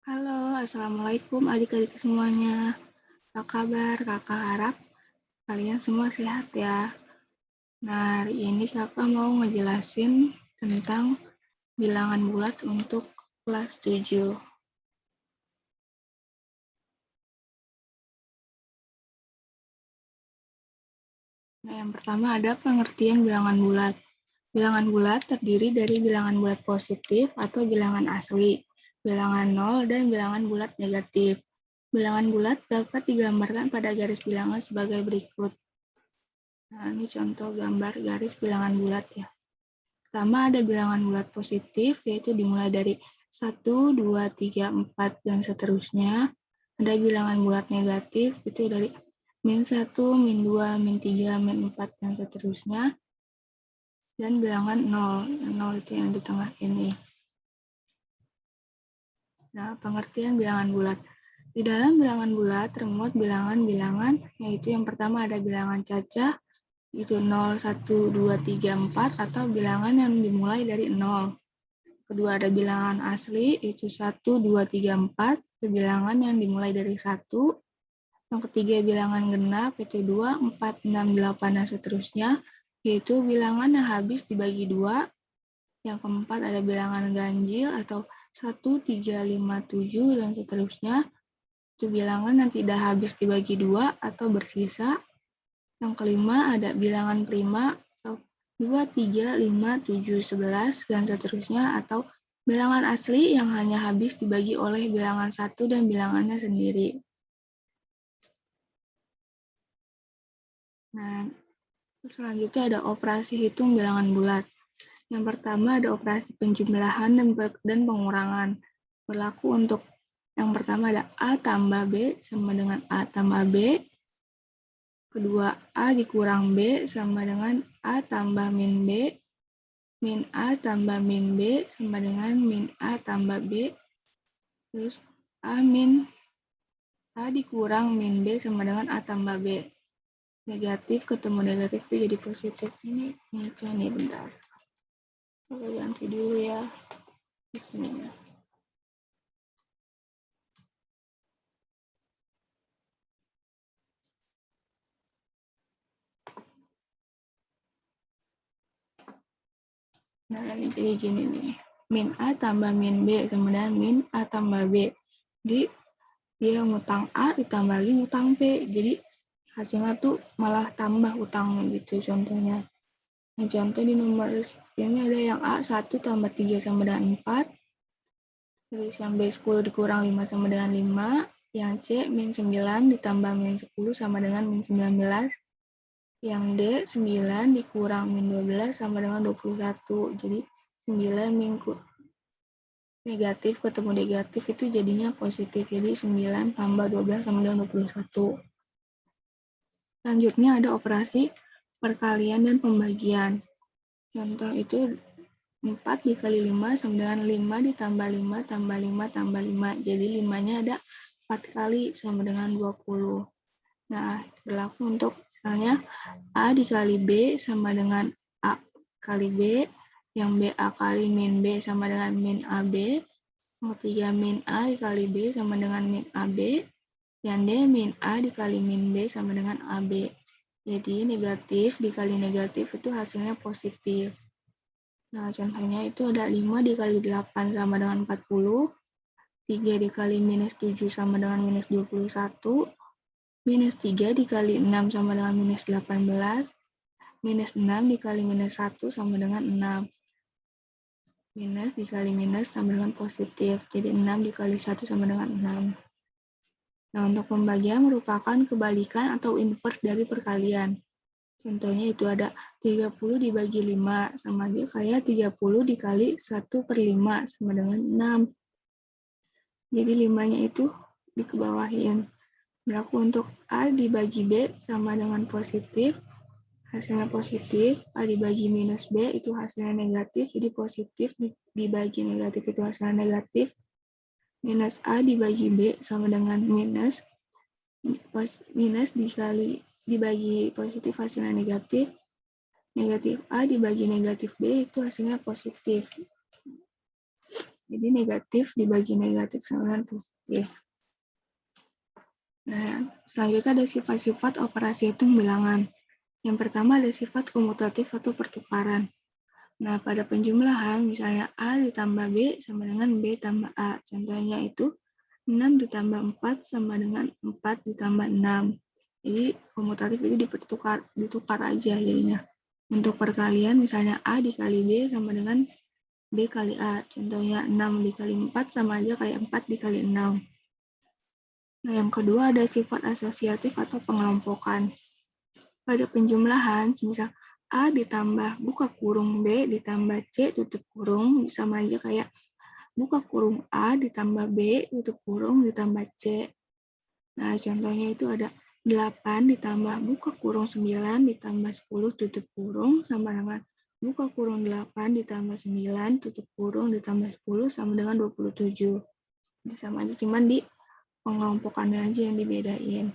Halo, Assalamualaikum adik-adik semuanya. Apa kabar? Kakak harap kalian semua sehat ya. Nah, hari ini kakak mau ngejelasin tentang bilangan bulat untuk kelas 7. Nah, yang pertama ada pengertian bilangan bulat. Bilangan bulat terdiri dari bilangan bulat positif atau bilangan asli, bilangan nol, dan bilangan bulat negatif. Bilangan bulat dapat digambarkan pada garis bilangan sebagai berikut. Nah, ini contoh gambar garis bilangan bulat ya. Pertama ada bilangan bulat positif, yaitu dimulai dari 1, 2, 3, 4, dan seterusnya. Ada bilangan bulat negatif, itu dari -1, -2, -3, -4, dan seterusnya. Dan bilangan 0, 0 itu yang di tengah ini. Nah, pengertian bilangan bulat. Di dalam bilangan bulat termuat bilangan-bilangan, yaitu yang pertama ada bilangan cacah, itu 0, 1, 2, 3, 4, atau bilangan yang dimulai dari 0. Kedua ada bilangan asli, itu 1, 2, 3, 4, itu bilangan yang dimulai dari 1. Yang ketiga bilangan genap, itu 2, 4, 6, 8, dan seterusnya, yaitu bilangan yang habis dibagi 2. Yang keempat ada bilangan ganjil, atau 1, 3, 5, 7, dan seterusnya, itu bilangan yang tidak habis dibagi 2 atau bersisa. Yang kelima ada bilangan prima, atau 2, 3, 5, 7, 11, dan seterusnya, atau bilangan asli yang hanya habis dibagi oleh bilangan 1 dan bilangannya sendiri. Nah, selanjutnya ada operasi hitung bilangan bulat. Yang pertama ada operasi penjumlahan dan pengurangan. Berlaku untuk yang pertama ada A tambah B sama dengan A tambah B. Kedua, A dikurang B sama dengan A tambah min B. Min A tambah min B sama dengan min A tambah B. Terus A dikurang min B sama dengan A tambah B. Negatif ketemu negatif itu jadi positif. Ini ngaco nih, bentar. Oke, ganti dulu ya. Bismillah. Nah, ini jadi gini nih. Min A tambah min B sama dengan min A tambah B. Jadi, dia ngutang A ditambah lagi ngutang B. Jadi, hasilnya tuh malah tambah utangnya gitu contohnya. Nah, contoh di nomor ini ada yang A 1 tambah 3 sama dengan 4. Terus yang B 10 dikurang 5 sama dengan 5. Yang C min 9 ditambah min 10 sama dengan min 19. Yang D 9 dikurang min 12 sama dengan 21. Jadi 9 min negatif ketemu negatif itu jadinya positif. Jadi 9 tambah 12 sama dengan 21. Selanjutnya ada operasi perkalian dan pembagian. Contoh itu 4 dikali 5 sama dengan 5 ditambah 5 tambah 5 tambah 5. Jadi 5-nya ada 4 kali sama dengan 20. Nah, berlaku untuk misalnya A dikali B sama dengan A kali B, yang BA kali min B sama dengan min AB, yang ketiga min A dikali B sama dengan min AB, yang D min A dikali min B sama dengan AB. Jadi negatif dikali negatif itu hasilnya positif. Nah, contohnya itu ada 5 dikali 8 sama dengan 40, 3 dikali minus 7 sama dengan minus 21, minus 3 dikali 6 sama dengan minus 18, minus 6 dikali minus 1 sama dengan 6. Minus dikali minus sama dengan positif, jadi 6 dikali 1 sama dengan 6. Nah, untuk pembagian merupakan kebalikan atau inverse dari perkalian. Contohnya itu ada 30 dibagi 5, sama aja kayak 30 dikali 1/5 sama dengan 6. Jadi 5-nya itu dikebawahin. Berlaku untuk A dibagi B sama dengan positif, hasilnya positif. A dibagi minus B itu hasilnya negatif, jadi positif dibagi negatif itu hasilnya negatif. Minus A dibagi B sama dengan minus dibagi positif hasilnya negatif. Negatif A dibagi negatif B itu hasilnya positif. Jadi negatif dibagi negatif sama dengan positif. Nah, selanjutnya ada sifat-sifat operasi hitung bilangan. Yang pertama ada sifat komutatif atau pertukaran. Nah, pada penjumlahan, misalnya A ditambah B sama dengan B tambah A. Contohnya itu 6 ditambah 4 sama dengan 4 ditambah 6. Jadi, komutatif itu ditukar aja jadinya. Untuk perkalian, misalnya A dikali B sama dengan B kali A. Contohnya 6 dikali 4 sama aja kayak 4 dikali 6. Nah, yang kedua ada sifat asosiatif atau pengelompokan. Pada penjumlahan, misal A ditambah buka kurung B ditambah C tutup kurung, sama aja kayak buka kurung A ditambah B tutup kurung ditambah C. Nah, contohnya itu ada 8 ditambah buka kurung 9 ditambah 10 tutup kurung sama dengan buka kurung 8 ditambah 9 tutup kurung ditambah 10 sama dengan 27. Jadi sama aja, cuman di pengelompokannya aja yang dibedain.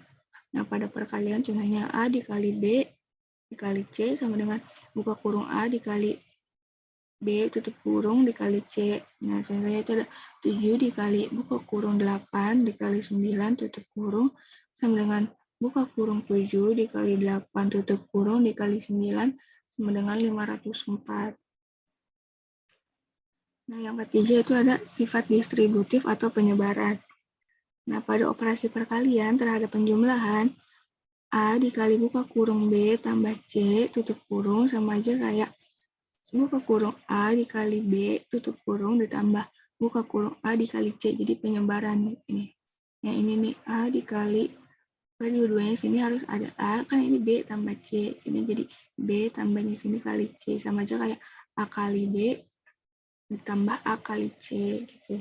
Nah, pada perkalian contohnya A dikali B dikali C sama dengan buka kurung A dikali B tutup kurung dikali C. Nah, contohnya itu ada 7 dikali buka kurung 8 dikali 9 tutup kurung sama dengan buka kurung 7 dikali 8 tutup kurung dikali 9 sama dengan 504. Nah, yang ketiga itu ada sifat distributif atau penyebaran. Nah, pada operasi perkalian terhadap penjumlahan, A dikali buka kurung B tambah C tutup kurung sama aja kayak buka kurung A dikali B tutup kurung ditambah buka kurung A dikali C. Jadi penyebaran ini. Yang ini nih A dikali, dua-duanya sini harus ada A, kan ini B tambah C. Sini jadi B tambahnya sini kali C. Sama aja kayak A kali B ditambah A kali C gitu.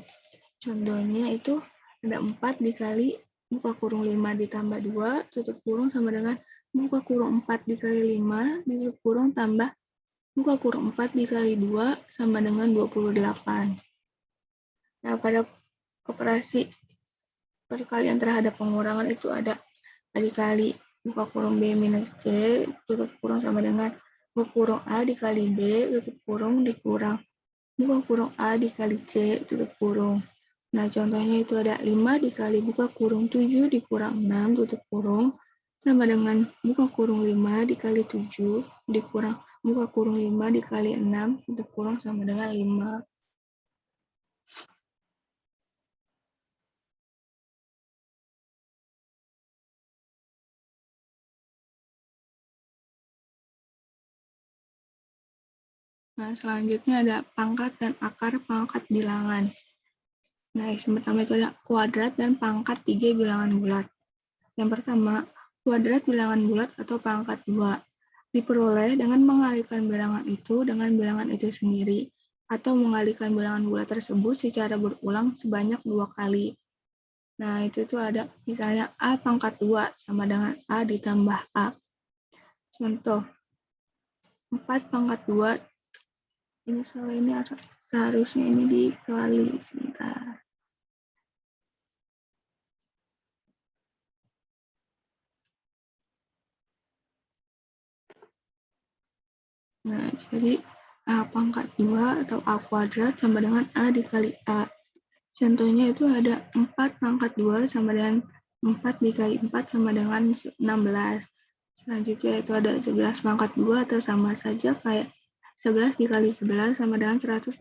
Contohnya itu ada 4 dikali buka kurung 5 ditambah 2 tutup kurung sama dengan buka kurung 4 dikali 5 tutup kurung tambah buka kurung 4 dikali 2 sama dengan 28. Nah, pada operasi perkalian terhadap pengurangan itu ada A dikali buka kurung B minus C tutup kurung sama dengan buka kurung A dikali B tutup kurung dikurang buka kurung A dikali C tutup kurung. Nah, contohnya itu ada 5 dikali buka kurung 7 dikurang 6 tutup kurung sama dengan buka kurung 5 dikali 7 dikurang buka kurung 5 dikali 6 tutup kurung sama dengan 5. Nah, selanjutnya ada pangkat dan akar pangkat bilangan. Nah, yang pertama itu ada kuadrat dan pangkat 3 bilangan bulat. Yang pertama, kuadrat bilangan bulat atau pangkat 2 diperoleh dengan mengalihkan bilangan itu dengan bilangan itu sendiri atau mengalihkan bilangan bulat tersebut secara berulang sebanyak 2 kali. Nah, itu tuh ada misalnya A pangkat 2 sama dengan A ditambah A. Contoh, 4 pangkat 2, ini soal ini seharusnya ini dikali sebentar. Nah, jadi A pangkat 2 atau A kuadrat sama dengan A dikali A. Contohnya itu ada 4 pangkat 2 sama dengan 4 dikali 4 sama dengan 16. Selanjutnya itu ada 11 pangkat 2 atau sama saja kayak 11 dikali 11 sama dengan 121.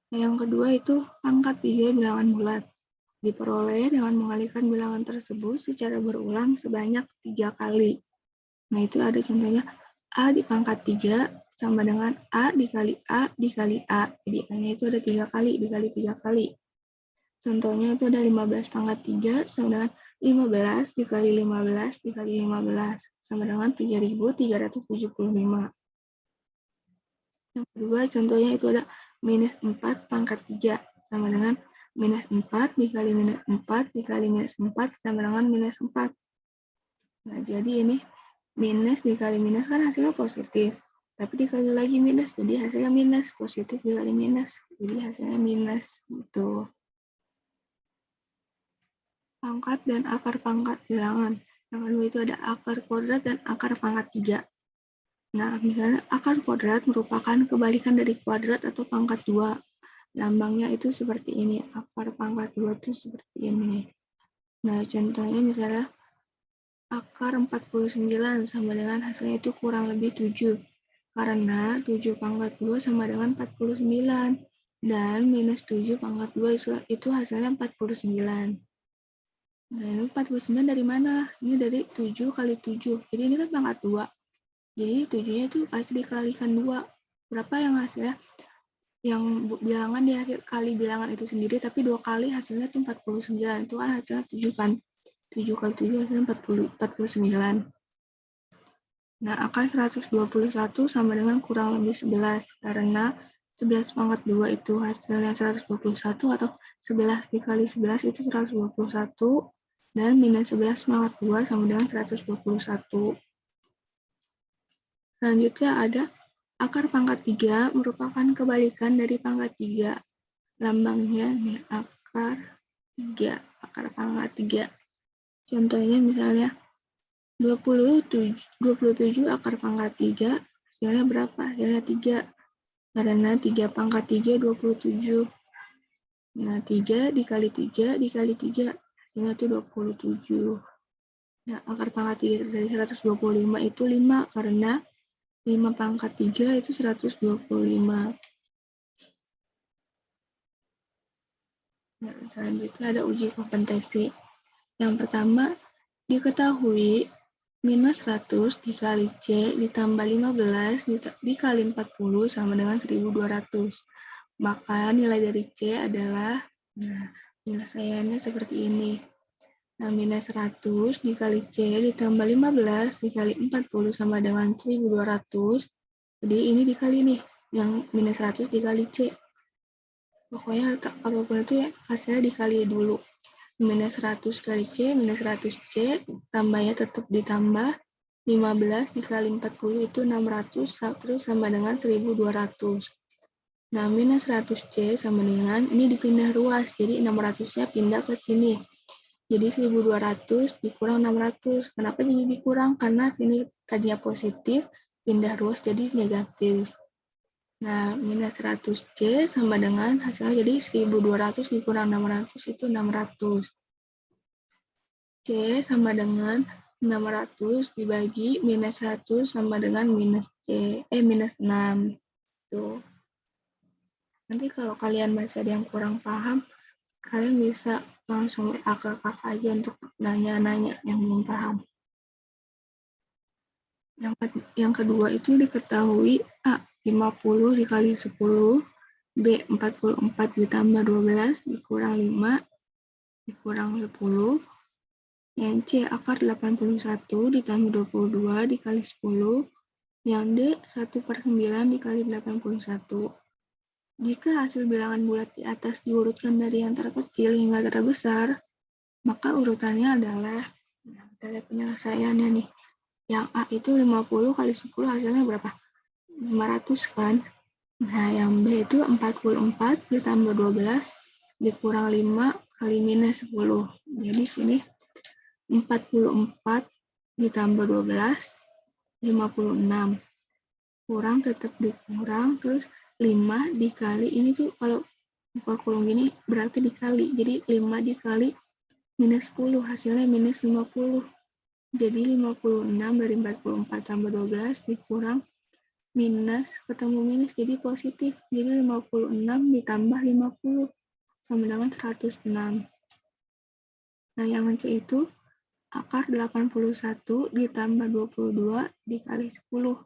Nah, yang kedua itu pangkat 3 bilangan bulat. Diperoleh dengan mengalihkan bilangan tersebut secara berulang sebanyak 3 kali. Nah, itu ada contohnya A di pangkat 3 sama dengan A dikali A dikali A. Jadi A-nya itu ada 3 kali dikali 3 kali. Contohnya itu ada 15 pangkat 3 sama dengan 15 dikali 15 dikali 15 sama dengan 3.375. Yang kedua contohnya itu ada minus 4 pangkat 3 sama dengan minus 4 dikali minus 4 dikali minus 4 sama dengan minus 4. Nah, jadi ini minus dikali minus kan hasilnya positif. Tapi dikali lagi minus, jadi hasilnya minus. Positif dikali minus, jadi hasilnya minus. Gitu. Pangkat dan akar pangkat bilangan. Yang kedua itu ada akar kuadrat dan akar pangkat 3. Nah, misalnya akar kuadrat merupakan kebalikan dari kuadrat atau pangkat 2. Lambangnya itu seperti ini. Akar pangkat 2 itu seperti ini. Nah, contohnya misalnya akar 49 sama dengan hasilnya itu kurang lebih 7. Karena 7 pangkat 2 sama dengan 49. Dan minus 7 pangkat 2 itu hasilnya 49. Nah, ini 49 dari mana? Ini dari 7 kali 7. Jadi ini kan pangkat 2. Jadi 7-nya itu pasti dikalikan 2. Berapa yang hasilnya? Yang bilangan di hasil kali bilangan itu sendiri, tapi 2 kali hasilnya itu 49. Itu kan hasilnya 7 kan. 7 kali 7 hasilnya 49. Nah, akar 121 sama dengan kurang lebih 11. Karena 11 pangkat 2 itu hasilnya 121, atau 11 dikali 11 itu 121. Dan minus 11 pangkat 2 sama dengan 121. Selanjutnya ada akar pangkat 3 merupakan kebalikan dari pangkat 3. Lambangnya nih, akar 3, akar pangkat 3. Contohnya misalnya 27 akar pangkat 3, hasilnya berapa? Hasilnya 3. Karena 3 pangkat 3, 27. Nah, 3 dikali 3 dikali 3, hasilnya itu 27. Nah, akar pangkat 3 dari 125 itu 5, karena 5 pangkat 3 itu 125. Nah, selanjutnya ada uji kompetensi. Yang pertama, diketahui minus 100 dikali C ditambah 15 dikali 40 sama dengan 1200. Maka nilai dari C adalah, nah, penyelesaiannya seperti ini. Nah, minus 100 dikali C ditambah 15 dikali 40 sama dengan 1200. Jadi ini dikali nih, yang minus 100 dikali C. Pokoknya apapun itu ya, hasilnya dikali dulu. Minus 100 kali C, minus 100 C, tambahnya tetap ditambah. 15 dikali 40 itu 600, terus sama dengan 1200. Nah, minus 100C sama dengan, ini dipindah ruas, jadi 600-nya pindah ke sini. Jadi 1200 dikurang 600. Kenapa jadi dikurang? Karena sini tadinya positif, pindah ruas jadi negatif. Nah, minus 100C sama dengan hasilnya jadi 1200 dikurang 600 itu 600. C sama dengan 600 dibagi minus 100 sama dengan minus minus 6. Tuh. Nanti kalau kalian masih ada yang kurang paham, kalian bisa langsung WA ke kakak aja untuk nanya-nanya yang belum paham. Yang kedua itu diketahui A 50 dikali 10, B 44 ditambah 12 dikurang 5 dikurang 10, yang C akar 81 ditambah 22 dikali 10, yang D 1/9 dikali 81. Jika hasil bilangan bulat di atas diurutkan dari yang terkecil hingga terbesar, maka urutannya adalah, nah, kita lihat penyelesaiannya nih. Yang A itu 50 kali 10 hasilnya berapa? 500 kan? Nah, yang B itu 44 ditambah 12 dikurang 5 kali minus 10. Jadi sini 44 ditambah 12, 56. Kurang tetap dikurang, terus 5 dikali, ini tuh kalau buka kurung gini berarti dikali. Jadi 5 dikali minus 10, hasilnya minus 50. Jadi 56 dari 44 tambah 12 dikurang minus, ketemu minus jadi positif. Jadi 56 ditambah 50 sama dengan 106. Nah, yang C itu akar 81 ditambah 22 dikali 10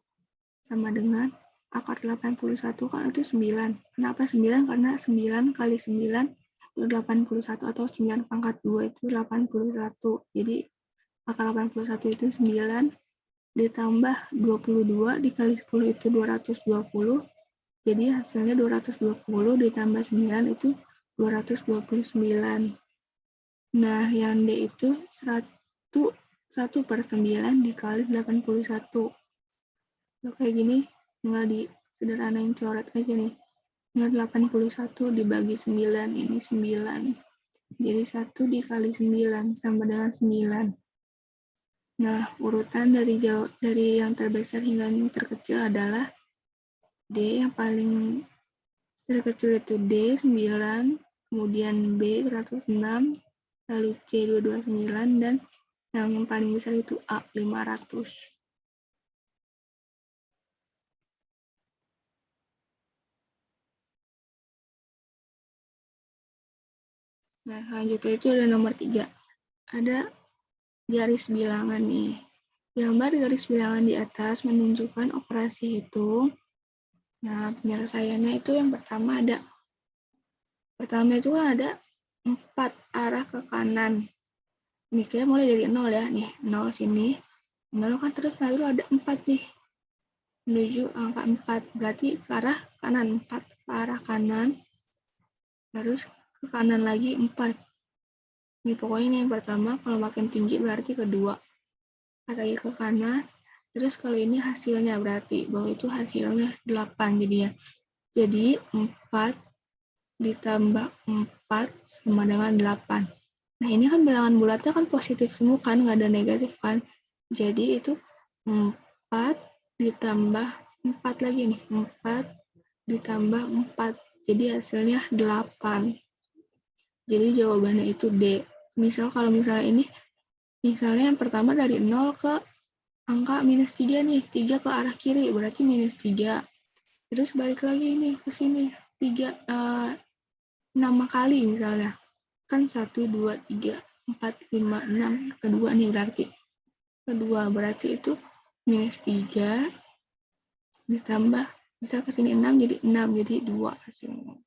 sama dengan akar 81 kan itu 9. Kenapa 9? Karena 9 kali 9 itu 81, atau 9 pangkat 2 itu 81. Jadi akar 81 itu 9 ditambah 22 dikali 10 itu 220. Jadi hasilnya 220 ditambah 9 itu 229. Nah, yang D itu 1/9 dikali 81. Kalau kayak gini, tinggal disederhanain coret aja nih. Ini 81 dibagi 9, ini 9. Jadi 1 dikali 9 sama dengan 9. Nah, urutan dari yang terbesar hingga yang terkecil adalah D, yang paling terkecil itu D 9, kemudian B 106, lalu C 229, dan yang paling besar itu A 500. Nah, selanjutnya itu ada nomor 3. Ada garis bilangan nih. Gambar garis bilangan di atas menunjukkan operasi hitung. Nah, penyelesaiannya itu yang pertama itu kan ada 4 arah ke kanan. Nih, kita mulai dari 0 ya. Nih, 0 sini. 0 kan terus lalu ada 4 nih. Menuju angka 4. Berarti ke arah kanan. 4 ke arah kanan. Terus ke kanan lagi 4. Ini pokoknya ini yang pertama. Kalau makin tinggi berarti kedua. Lagi ke kanan. Terus kalau ini hasilnya berarti bahwa itu hasilnya 8 jadinya. Jadi 4 ditambah 4 sama dengan 8. Nah, ini kan bilangan bulatnya kan positif semua kan, nggak ada negatif kan. Jadi itu 4 ditambah 4 lagi nih. 4 ditambah 4. Jadi hasilnya 8. Jadi jawabannya itu D. Kalau misalnya ini, misalnya yang pertama dari 0 ke angka minus 3 nih. 3 ke arah kiri, berarti minus 3. Terus balik lagi nih ke sini. 6 kali misalnya. Kan 1, 2, 3, 4, 5, 6. Kedua nih berarti. Kedua berarti itu minus 3 ditambah. Bisa ke sini 6 jadi 6. Jadi 2 hasilnya.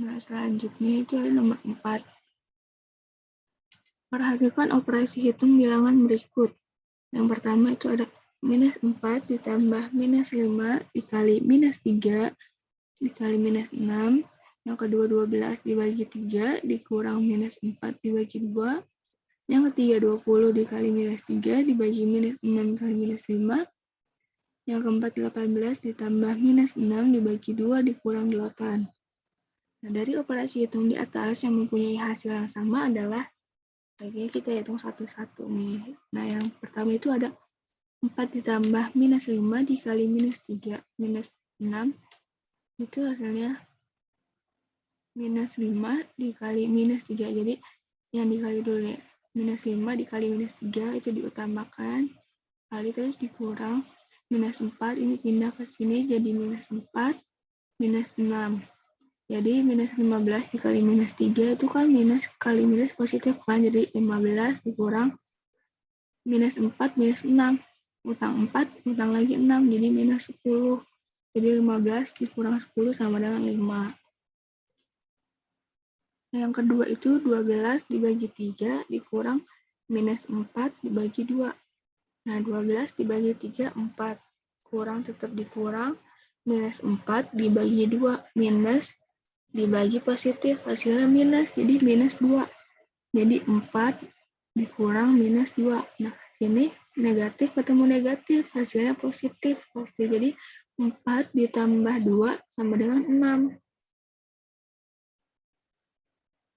Nah, selanjutnya itu ada nomor 4. Perhatikan operasi hitung bilangan berikut. Yang pertama itu ada minus 4 ditambah minus 5 dikali minus 3 dikali minus 6. Yang kedua 12 dibagi 3 dikurang minus 4 dibagi 2. Yang ketiga 20 dikali minus 3 dibagi minus 6 dikali minus 5. Yang keempat 18 ditambah minus 6 dibagi 2 dikurang 8. Nah, dari operasi hitung di atas yang mempunyai hasil yang sama adalah, lagi kita hitung satu-satu nih. Nah, yang pertama itu ada 4 ditambah minus 5 dikali minus 3 minus 6. Itu hasilnya minus 5 dikali minus 3. Jadi, yang dikali dulu ya. Minus 5 dikali minus 3 itu diutamakan. Kali terus dikurang. Minus 4 ini pindah ke sini jadi minus 4. Minus 6. Jadi minus 15 dikali minus 3 itu kan minus kali minus positif kan. Jadi 15 dikurang minus 4 minus 6. Utang 4, utang lagi 6. Jadi minus 10. Jadi 15 dikurang 10 sama dengan 5. Yang kedua itu 12 dibagi 3 dikurang minus 4 dibagi 2. Nah, 12 dibagi 3, 4. Kurang tetap dikurang. Minus 4 dibagi 2. Minus dibagi positif, hasilnya minus, jadi minus 2. Jadi 4 dikurang minus 2. Nah, sini negatif ketemu negatif, hasilnya positif pasti. Jadi 4 ditambah 2 sama dengan 6.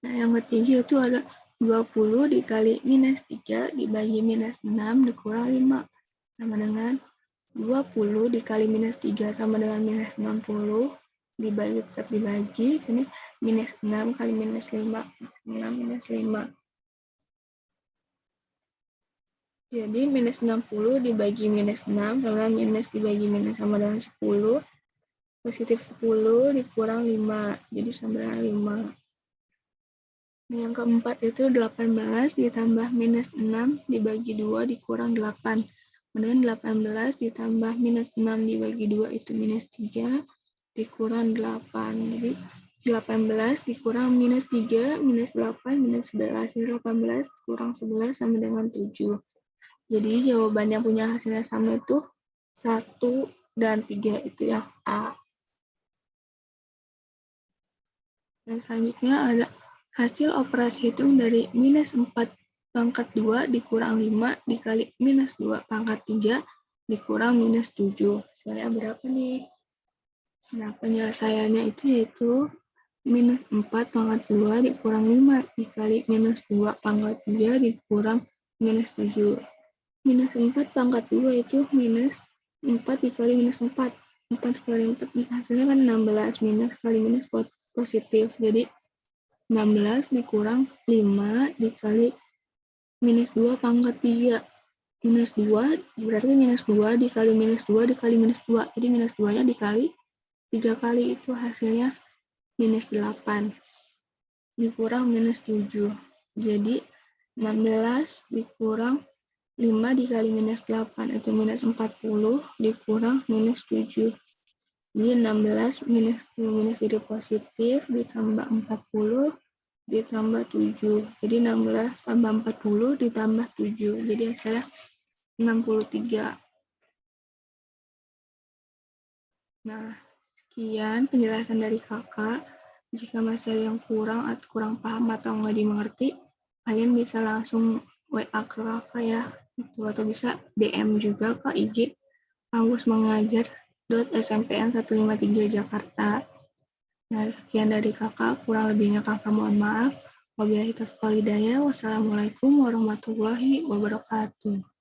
Nah, yang ketiga itu ada 20 dikali minus 3 dibagi minus 6 dikurang 5. Sama dengan 20 dikali minus 3 sama dengan minus 60. Dibagi tetap dibagi, sini minus 6 kali minus 5, 6 minus 5. Jadi minus 60 dibagi minus 6 sama minus dibagi minus sama dengan 10. Positif 10 dikurang 5, jadi sama dengan 5. Yang keempat itu 18 ditambah minus 6 dibagi 2 dikurang 8. Kemudian 18 ditambah minus 6 dibagi 2 itu minus 3. Dikurang 8. Jadi 18 dikurang minus 3, minus 8, minus 11. Jadi 18 kurang 11 sama dengan 7. Jadi jawaban yang punya hasilnya sama itu 1 dan 3 itu yang A. Dan selanjutnya ada hasil operasi hitung dari minus 4 pangkat 2 dikurang 5 dikali minus 2 pangkat 3 dikurang minus 7. Hasilnya berapa nih? Nah, penyelesaiannya itu yaitu minus 4 pangkat 2 dikurang 5 dikali minus 2 pangkat 3 dikurang minus 7. Minus 4 pangkat 2 itu minus 4 dikali minus 4. 4 kali 4 hasilnya kan 16. Minus kali minus positif. Jadi 16 dikurang 5 dikali minus 2 pangkat 3. Minus 2 berarti minus 2 dikali minus 2 dikali minus 2. Jadi minus 2-nya dikali 3 kali itu hasilnya minus 8 dikurang minus 7. Jadi 16 dikurang 5 dikali minus 8 itu minus 40 dikurang minus 7. Jadi 16 minus jadi positif ditambah 40 ditambah 7. Jadi 16 tambah 40 ditambah 7. Jadi hasilnya 63. Nah, sekian penjelasan dari kakak. Jika masih ada yang kurang atau kurang paham atau nggak dimengerti, kalian bisa langsung WA ke kakak ya. Atau bisa DM juga ke IG kampusmengajar.smpn153 Jakarta. Nah, sekian dari kakak. Kurang lebihnya kakak mohon maaf. Wabillahi taufiq wal hidayah. Wassalamualaikum warahmatullahi wabarakatuh.